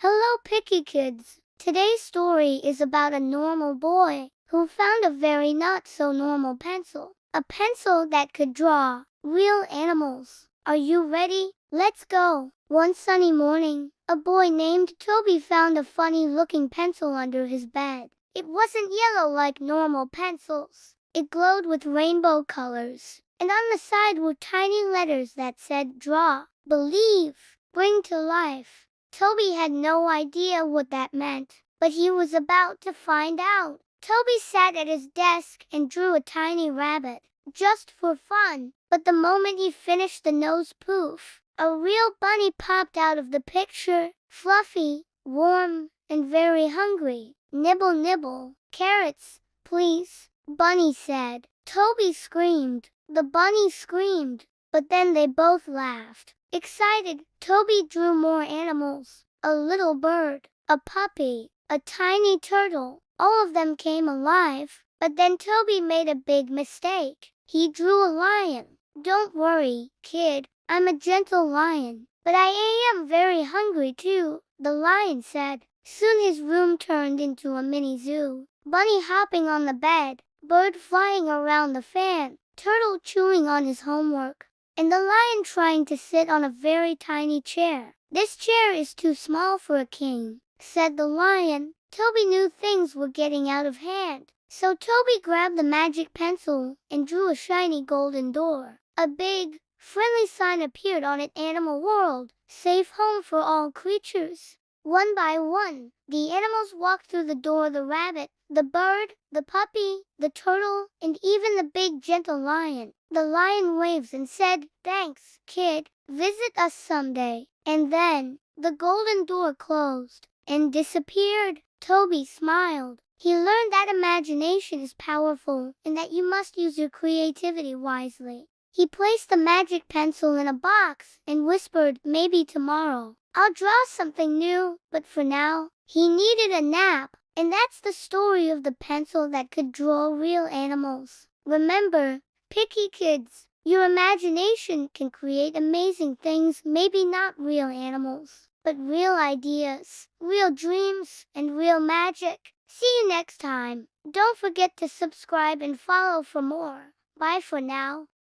Hello, picky kids. Today's story is about a normal boy who found a very not so normal pencil. A pencil that could draw real animals. Are you ready? Let's go. One sunny morning, a boy named Toby found a funny looking pencil under his bed. It wasn't yellow like normal pencils. It glowed with rainbow colors, and on the side were tiny letters that said draw, believe, bring to life. Toby had no idea what that meant, but he was about to find out. Toby sat at his desk and drew a tiny rabbit, just for fun. But the moment he finished the nose poof, a real bunny popped out of the picture, fluffy, warm, and very hungry. Nibble, nibble, carrots, please, Bunny said. Toby screamed. The bunny screamed. But then they both laughed. Excited, Toby drew more animals. A little bird, a puppy, a tiny turtle. All of them came alive. But then Toby made a big mistake. He drew a lion. Don't worry, kid, I'm a gentle lion. But I am very hungry too, the lion said. Soon his room turned into a mini zoo. Bunny hopping on the bed, bird flying around the fan, turtle chewing on his homework, and the lion trying to sit on a very tiny chair. This chair is too small for a king, said the lion. Toby knew things were getting out of hand, so Toby grabbed the magic pencil and drew a shiny golden door. A big, friendly sign appeared on it, Animal World, safe home for all creatures. One by one, the animals walked through the door: the rabbit, the bird, the puppy, the turtle, and even the big gentle lion. The lion waves and said, thanks, kid, visit us someday. And then, the golden door closed and disappeared. Toby smiled. He learned that imagination is powerful and that you must use your creativity wisely. He placed the magic pencil in a box and whispered, maybe tomorrow I'll draw something new. But for now, he needed a nap. And that's the story of the pencil that could draw real animals. Remember, picky kids, your imagination can create amazing things, maybe not real animals, but real ideas, real dreams, and real magic. See you next time. Don't forget to subscribe and follow for more. Bye for now.